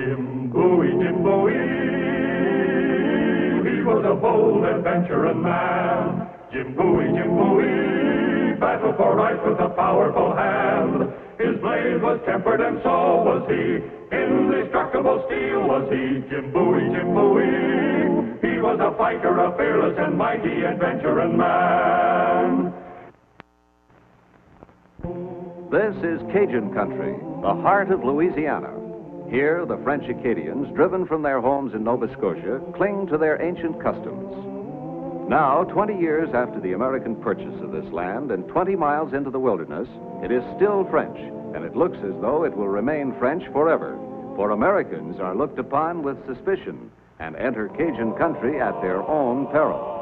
Jim Bowie. He was a bold adventuring man. Jim Bowie, battle for right with a powerful hand. His blade was tempered and so was he. Indestructible steel was he. Jim Bowie. He was a fighter, a fearless and mighty adventuring man. This is Cajun country, the heart of Louisiana. Here, the French Acadians, driven from their homes in Nova Scotia, cling to their ancient customs. Now, 20 years after the American purchase of this land and 20 miles into the wilderness, it is still French, and it looks as though it will remain French forever, for Americans are looked upon with suspicion and enter Cajun country at their own peril.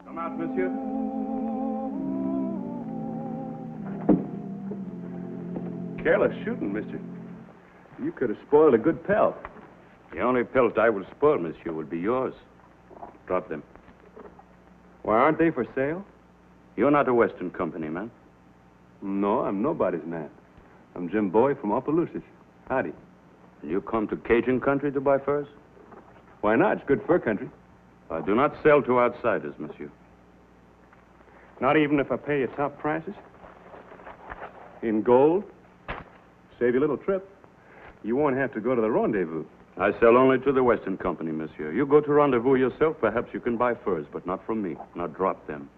Come out, monsieur. Careless shooting, mister. You could have spoiled a good pelt. The only pelt I will spoil, monsieur, will be yours. Drop them. Why, aren't they for sale? You're not a Western company, man. No, I'm nobody's man. I'm Jim Bowie from Opelousas. Howdy. And you come to Cajun country to buy furs? Why not? It's good fur country. I do not sell to outsiders, monsieur. Not even if I pay you top prices? In gold? Save you a little trip. You won't have to go to the rendezvous. I sell only to the Western company, monsieur. You go to rendezvous yourself, perhaps you can buy furs, but not from me. Now drop them.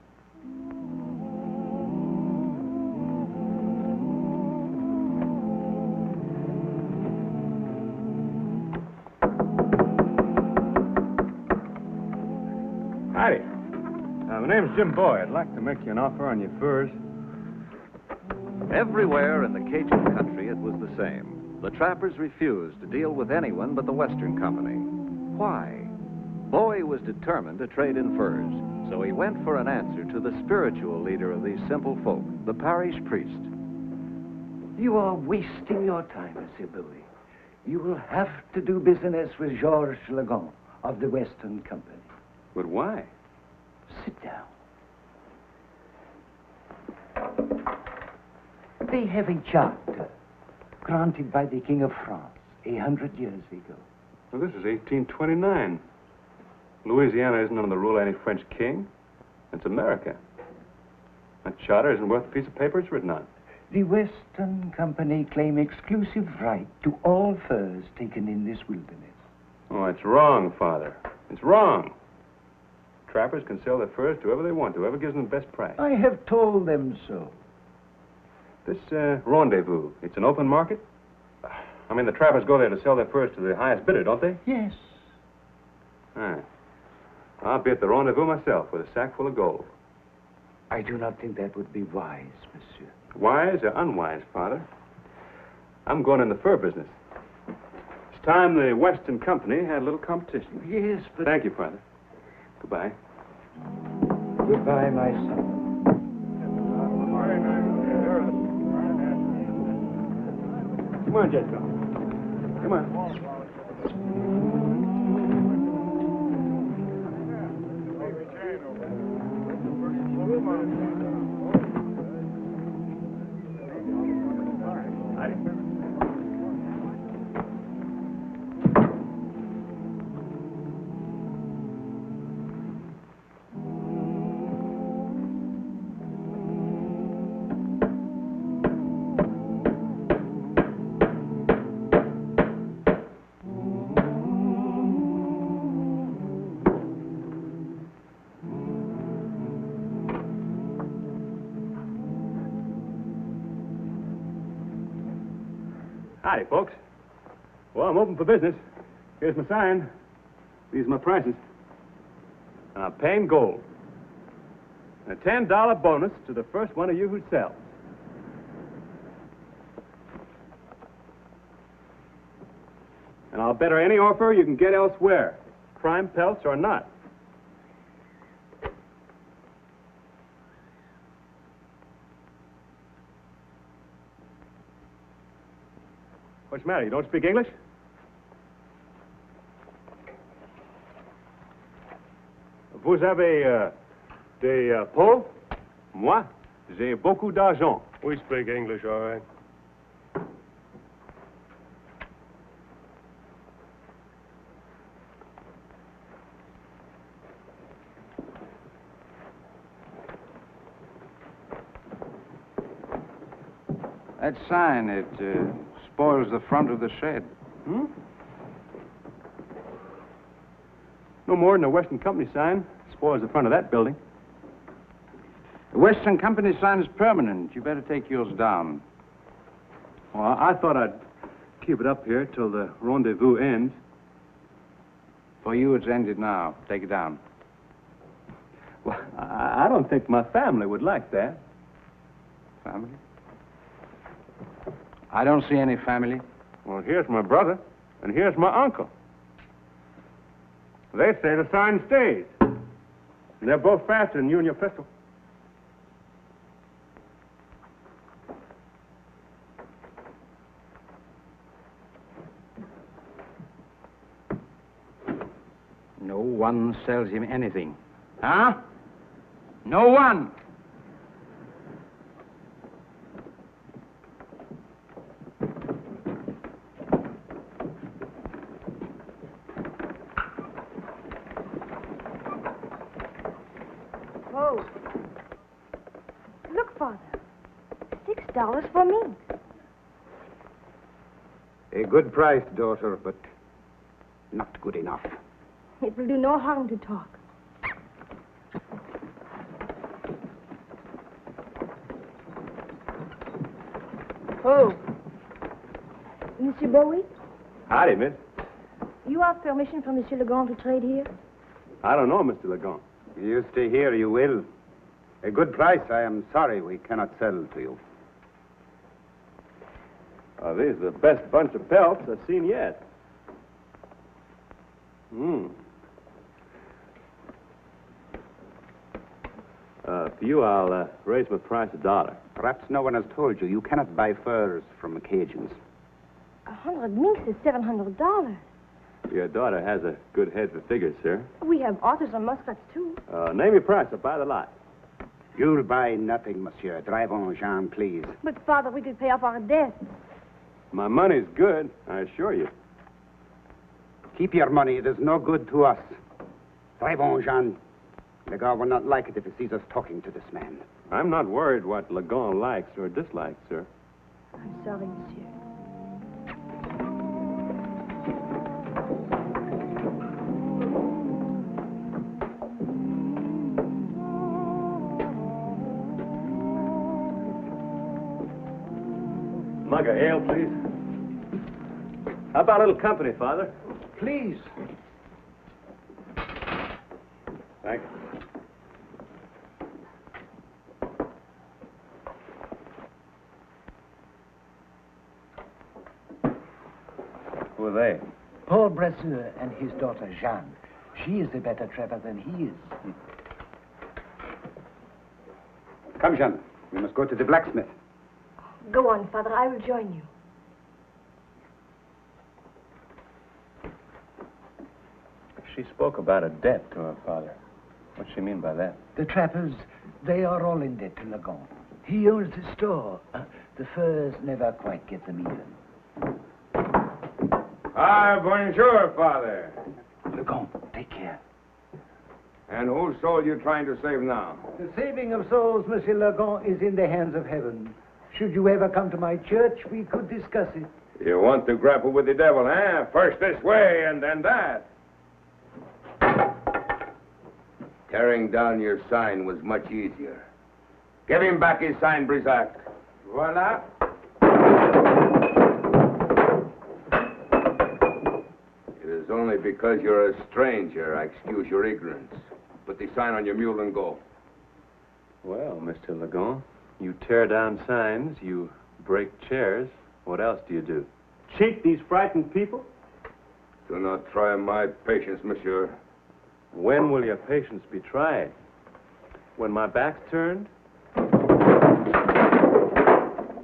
Howdy. My name's Jim Bowie. I'd like to make you an offer on your furs. Everywhere in the Cajun country, it was the same. The trappers refused to deal with anyone but the Western company. Why? Bowie was determined to trade in furs, so he went for an answer to the spiritual leader of these simple folk, the parish priest. You are wasting your time, Monsieur Bowie. You will have to do business with Georges Legon of the Western Company. But why? Sit down. They have a charter granted by the King of France 100 years ago. Well, this is 1829. Louisiana isn't under the rule of any French king. It's America. That charter isn't worth the piece of paper it's written on. The Western Company claim exclusive right to all furs taken in this wilderness. Oh, it's wrong, Father. It's wrong. Trappers can sell their furs to whoever they want, whoever gives them the best price. I have told them so. This rendezvous, it's an open market? I mean, the trappers go there to sell their furs to the highest bidder, don't they? Yes. All right. I'll be at the rendezvous myself with a sack full of gold. I do not think that would be wise, monsieur. Wise or unwise, Father? I'm going in the fur business. It's time the Western Company had a little competition. Yes, but... Thank you, Father. Goodbye. Goodbye, my son. Come on, Jetco. Come on. Howdy, folks. Well, I'm open for business. Here's my sign. These are my prices. And I'm paying gold. And a $10 bonus to the first one of you who sells. And I'll bet her any offer you can get elsewhere, prime pelts or not. What's the matter? You don't speak English? Vous avez des peaux? Moi? J'ai beaucoup d'argent. We speak English, all right. That sign, it spoils the front of the shed. Hmm? No more than a Western Company sign spoils the front of that building. The Western Company sign is permanent. You better take yours down. Well, I thought I'd keep it up here till the rendezvous ends. For you, it's ended now. Take it down. Well, I don't think my family would like that. Family? I don't see any family. Well, here's my brother, and here's my uncle. They say the sign stays. And they're both faster than you and your pistol. No one sells him anything. Huh? No one! Oh. Look, Father. $6 for me. A good price, daughter, but not good enough. It will do no harm to talk. Oh. Monsieur Bowie, Howdy, miss. you have permission from Monsieur Legon to trade here? I don't know, Mr. Legon. You stay here, you will. A good price, I am sorry we cannot sell to you. These are the best bunch of pelts I've seen yet. For you, I'll raise my price $1. Perhaps no one has told you, you cannot buy furs from Cajuns. 100 minks is $700. Your daughter has a good head for figures, sir. We have otters and muskrats, too. Name your price. I'll buy the lot. You'll buy nothing, monsieur. Drive on, Jean, please. But, Father, we could pay off our debts. My money's good, I assure you. Keep your money. It is no good to us. Drive on, Jean. Legon will not like it if he sees us talking to this man. I'm not worried what Legon likes or dislikes, sir. I'm sorry, monsieur. Mug of ale, please. How about a little company, Father? Please. Thank you. Who are they? Paul Brasseur and his daughter Jeanne. She is a better trapper than he is. Come, Jean. We must go to the blacksmith. Go on, Father. I will join you. She spoke about a debt to her father. What's she mean by that? The trappers, they are all in debt to Legon. He owns the store. The furs never quite get them even. Ah, bonjour, Father. Legon, take care. And whose soul you trying to save now? The saving of souls, Monsieur Legon, is in the hands of heaven. Should you ever come to my church, we could discuss it. You want to grapple with the devil, eh? First this way and then that. Tearing down your sign was much easier. Give him back his sign, Brisac. Voila. It is only because you're a stranger I excuse your ignorance. Put the sign on your mule and go. Well, Mr. Legon, you tear down signs, you break chairs. What else do you do? Cheat these frightened people? Do not try my patience, monsieur. When will your patience be tried? When my back's turned?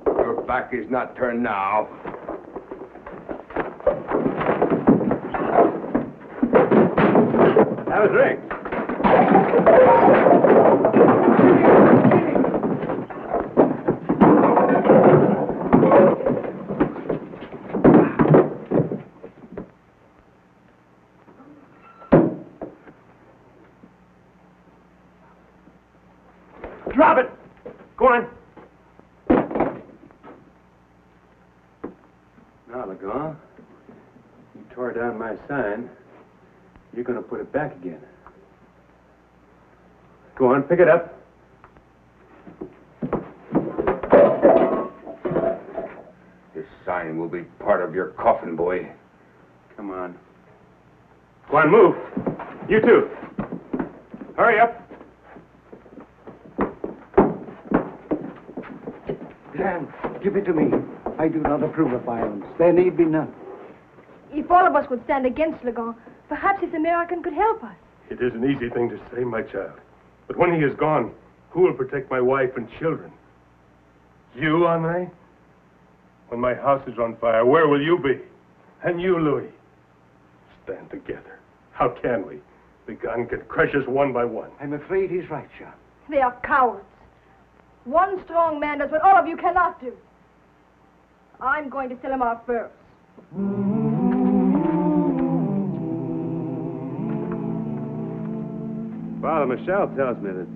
Your back is not turned now. Have a drink. Drop it! Go on. Now, Lagon, you tore down my sign. You're going to put it back again. Go on, pick it up. This sign will be part of your coffin, boy. Come on. Go on, move. You too. Hurry up. Jean, give it to me. I do not approve of violence. There need be none. If all of us would stand against Legon, perhaps this American could help us. It is an easy thing to say, my child. But when he is gone, who will protect my wife and children? You, Henri? When my house is on fire, where will you be? And you, Louis? Stand together. How can we? The gun can crush us one by one. I'm afraid he's right, Jean. They are cowards. One strong man does what all of you cannot do. I'm going to sell him our furs. Father Michel tells me that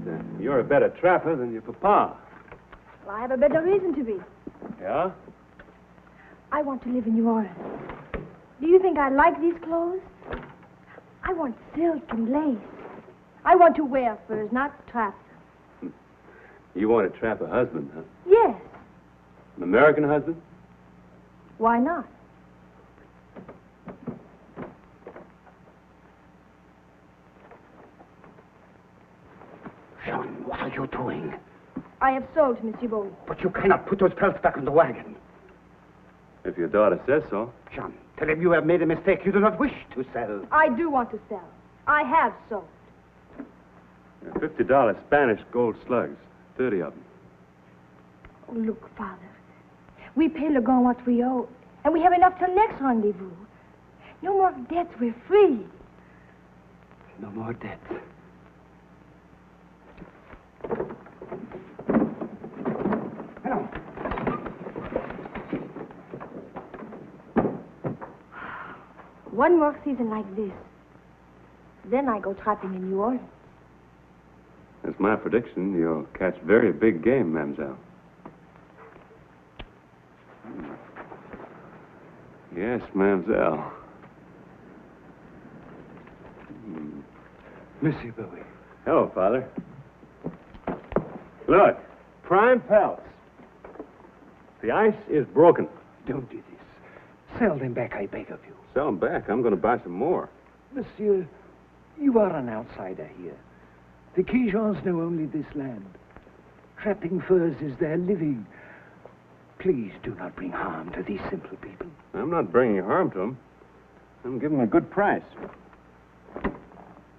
you're a better trapper than your papa. Well, I have a better reason to be. Yeah? I want to live in New Orleans. Do you think I like these clothes? I want silk and lace. I want to wear furs, not trap them. You want to trap a husband, huh? Yes. An American husband? Why not? Jean, what are you doing? I have sold to Monsieur Bowie. But you cannot put those pelts back in the wagon. If your daughter says so. Jean, tell him you have made a mistake. You do not wish to sell. I do want to sell. I have sold. $50 Spanish gold slugs. 30 of them. Oh, look, Father. We pay Legon what we owe, and we have enough till next rendezvous. No more debts. We're free. No more debt. Hello. One more season like this. Then I go trapping in New Orleans. That's my prediction. You'll catch very big game, mademoiselle. Yes, mademoiselle. Monsieur Bowie. Hello, Father. Look, prime pelts. The ice is broken. Don't do this. Sell them back, I beg of you. Sell them back. I'm going to buy some more. Monsieur, you are an outsider here. The Cajuns know only this land. Trapping furs is their living. Please do not bring harm to these simple people. I'm not bringing harm to them. I'm giving them a good price.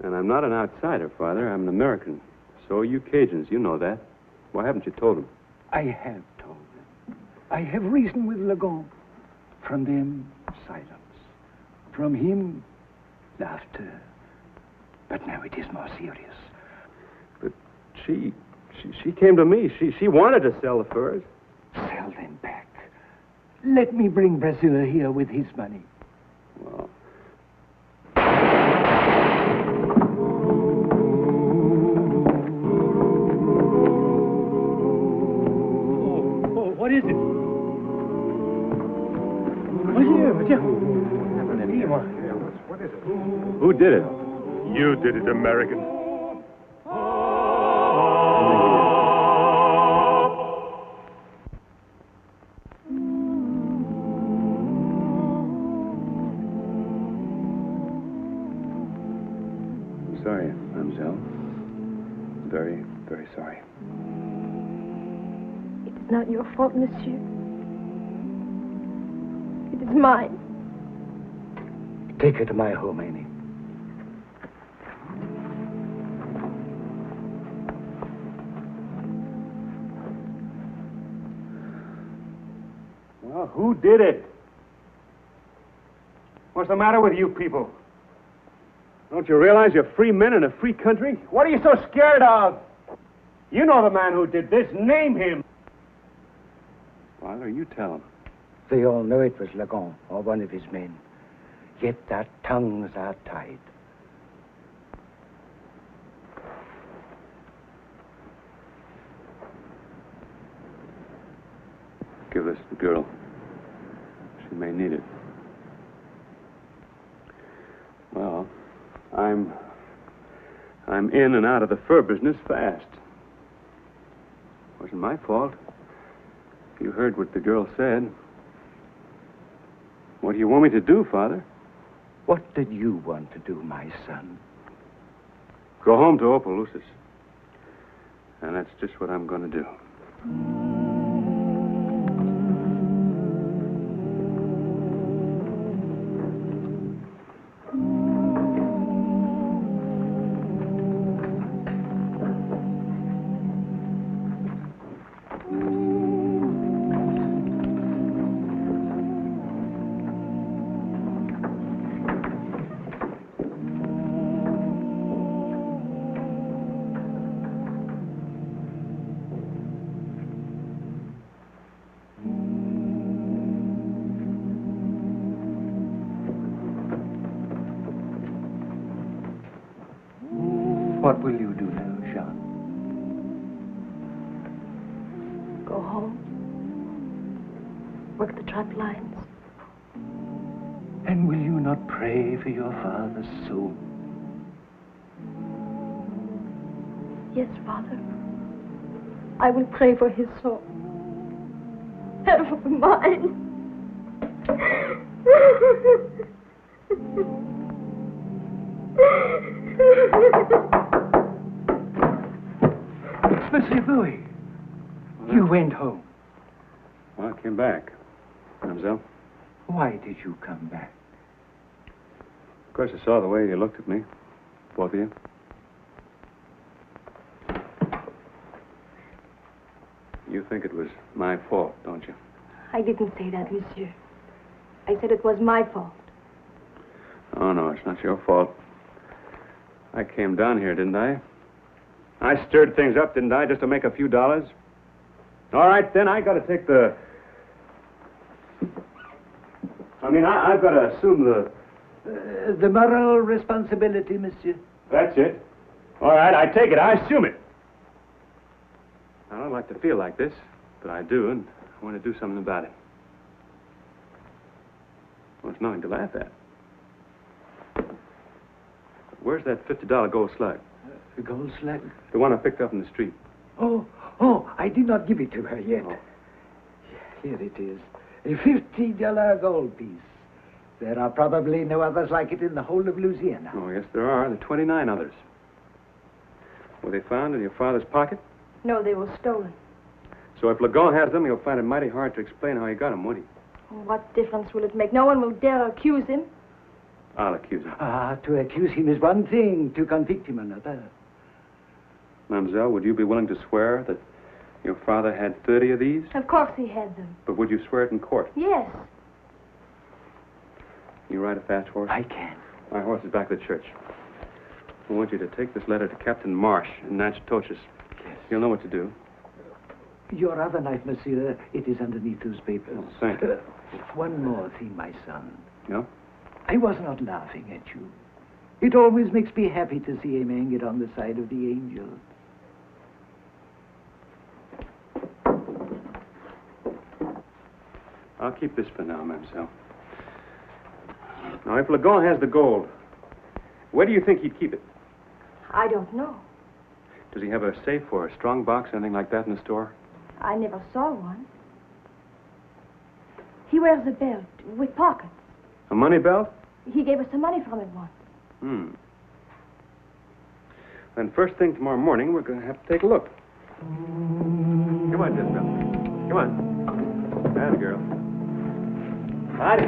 And I'm not an outsider, Father. I'm an American. So are you Cajuns. You know that. Why haven't you told them? I have told them. I have reasoned with Legon. From them, silence. From him, laughter. But now it is more serious. But she came to me. She wanted to sell the furs. Sell them back. Let me bring Brazil here with his money. Well, what is it? What is it? who did it? You did it, American. Sorry, mademoiselle. Very, very sorry. It is not your fault, monsieur. It is mine. Take her to my home, Annie. Well, who did it? What's the matter with you people? Don't you realize you're free men in a free country? What are you so scared of? You know the man who did this. Name him. Father, you tell him. They all know it was Legon or one of his men. Yet their tongues are tied. give this to the girl. She may need it. Well, I'm in and out of the fur business fast. Wasn't my fault. You heard what the girl said. What do you want me to do, Father? What did you want to do, my son? Go home to Opelousas. And that's just what I'm going to do. What will you do now, Jean? Go home. Work the traplines. And will you not pray for your father's soul? Yes, Father. I will pray for his soul. And for mine. Monsieur Bowie, you went home. Well, I came back. Mademoiselle? Why did you come back? Of course, I saw the way you looked at me. Both of you. You think it was my fault, don't you? I didn't say that, monsieur. I said it was my fault. Oh, no, it's not your fault. I came down here, didn't I? I stirred things up, didn't I, just to make a few dollars? All right, then, I got to take the... I've got to assume the... The moral responsibility, monsieur. That's it. All right, I take it. I assume it. I don't like to feel like this, but I do, and I want to do something about it. Well, it's nothing to laugh at. Where's that $50 gold slug? The gold slug? The one I picked up in the street. Oh, I did not give it to her yet. Oh. Here it is. A $50 gold piece. There are probably no others like it in the whole of Louisiana. Oh, yes, there are. There are 29 others. Were they found in your father's pocket? No, they were stolen. So if Lagon has them, he'll find it mighty hard to explain how he got them, won't he? What difference will it make? No one will dare accuse him. I'll accuse him. To accuse him is one thing, to convict him another. Mademoiselle, would you be willing to swear that your father had 30 of these? Of course he had them. But would you swear it in court? Yes. You ride a fast horse? I can. My horse is back at the church. I want you to take this letter to Captain Marsh in Natchitoches. Yes. You'll know what to do. Your other knife, monsieur, it is underneath those papers. Oh, thank you. One more thing, my son. Yeah? I was not laughing at you. It always makes me happy to see a man get on the side of the angel. I'll keep this for now, mademoiselle. Now, if Lagon has the gold, where do you think he'd keep it? I don't know. Does he have a safe or a strong box, anything like that in the store? I never saw one. He wears a belt with pockets. A money belt? He gave us some money from it once. Then first thing tomorrow morning, we're going to have to take a look. Come on, Jezebel. Come on. That girl. Howdy.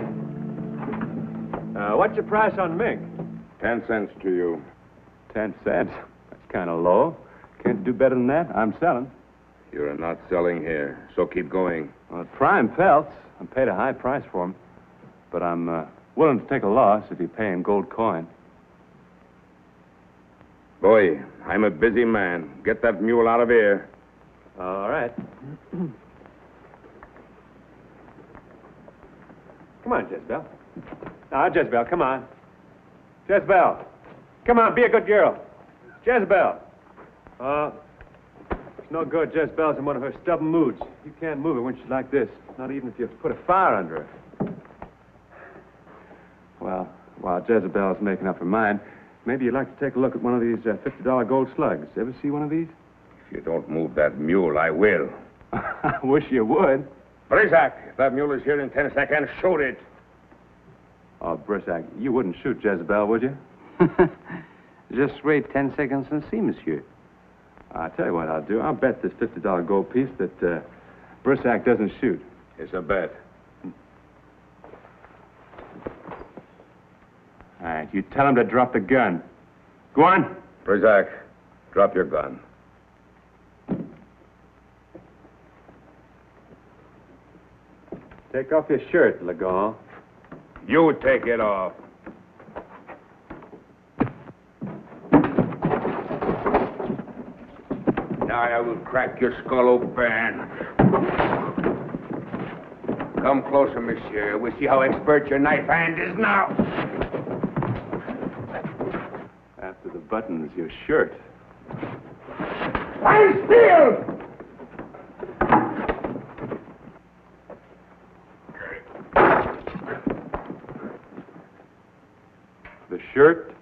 What's your price on mink? 10 cents to you. 10 cents? That's kind of low. Can't you do better than that? I'm selling. You're not selling here, so keep going. Well, prime pelts. I'm paid a high price for them. But I'm willing to take a loss if you pay in gold coin. Boy, I'm a busy man. Get that mule out of here. All right. Come on, Jezebel. Now, Jezebel, come on. Jezebel. Come on, be a good girl. Jezebel. It's no good. Jezebel's in one of her stubborn moods. You can't move her when she's like this. Not even if you put a fire under her. Well, while Jezebel's making up her mind, maybe you'd like to take a look at one of these $50 gold slugs. Ever see one of these? If you don't move that mule, I will. I wish you would. Brisac, if that mule is here in 10 seconds, shoot it. Oh, Brisac, you wouldn't shoot Jezebel, would you? Just wait 10 seconds and see, monsieur. I'll tell you what I'll do. I'll bet this $50 gold piece that Brisac doesn't shoot. It's a bet. All right, you tell him to drop the gun. Go on. Brisac, drop your gun. Take off your shirt, Lagon. You take it off. Now I will crack your skull open. Come closer, monsieur. We see how expert your knife hand is now. After the button's your shirt. Stand still! The shirt,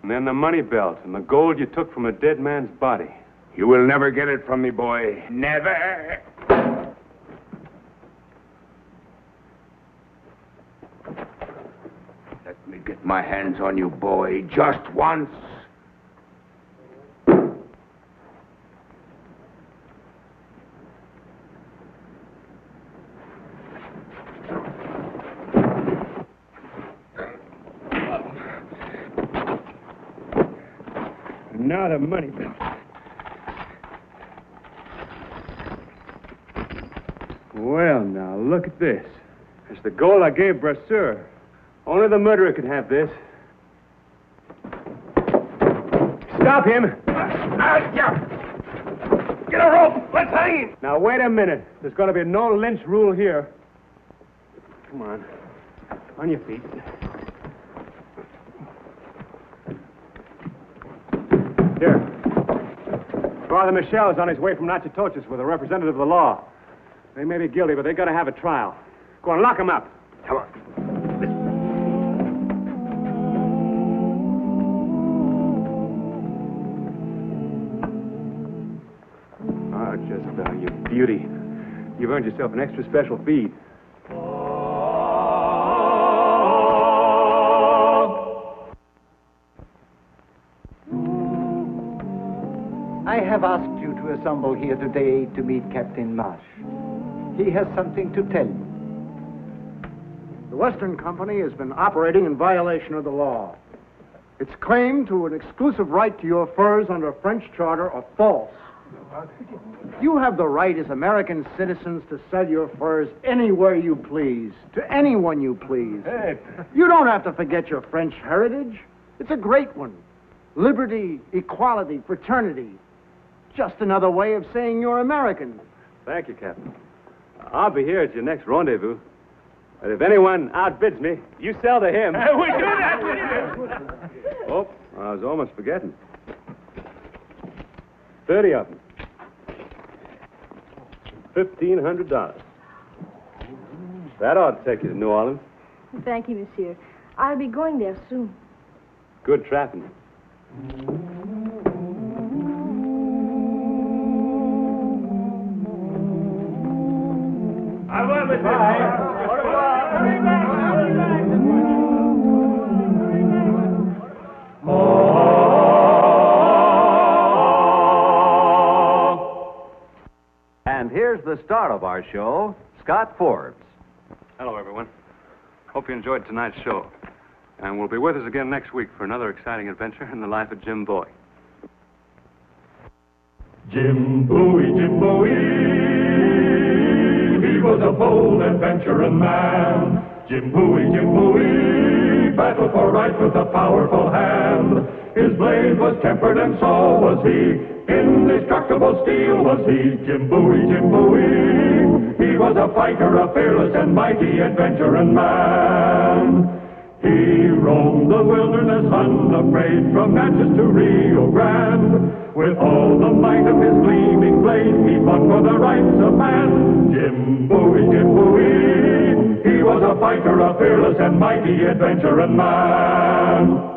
and then the money belt, and the gold you took from a dead man's body. You will never get it from me, boy. Never. Let me get my hands on you, boy, just once. Now the money belt. Well, now, look at this. It's the gold I gave Brasseur. Only the murderer could have this. Stop him! Get a rope! Let's hang him! Now, wait a minute. There's going to be no lynch rule here. Come on. On your feet. Here. Father Michel is on his way from Natchitoches with a representative of the law. They may be guilty, but they've got to have a trial. Go on, lock them up. Come on. Ah, Jezebel, you beauty. You've earned yourself an extra special feed. I have asked you to assemble here today to meet Captain Marsh. He has something to tell you. The Western Company has been operating in violation of the law. Its claim to an exclusive right to your furs under a French charter are false. You have the right as American citizens to sell your furs anywhere you please, to anyone you please. Hey. You don't have to forget your French heritage. It's a great one. Liberty, equality, fraternity. Just another way of saying you're American. Thank you, Captain. I'll be here at your next rendezvous. But if anyone outbids me, you sell to him. We do that. Oh, I was almost forgetting. 30 of them. $1,500. That ought to take you to New Orleans. Thank you, monsieur. I'll be going there soon. Good trapping. I will, monsieur. And here's the star of our show, Scott Forbes. Hello, everyone. Hope you enjoyed tonight's show. And we'll be with us again next week for another exciting adventure in the life of Jim Bowie. Jim Bowie, he was a bold adventuring man. Jim Bowie, battled for right with a powerful hand. His blade was tempered and so was he. Indestructible steel was he. Jim Bowie, he was a fighter, a fearless and mighty adventuring man. He roamed the wilderness unafraid, from Natchez to Rio Grande, with all the might of his gleaming types of man. Jim Bowie, Jim Bowie, he was a fighter, a fearless and mighty adventuring man.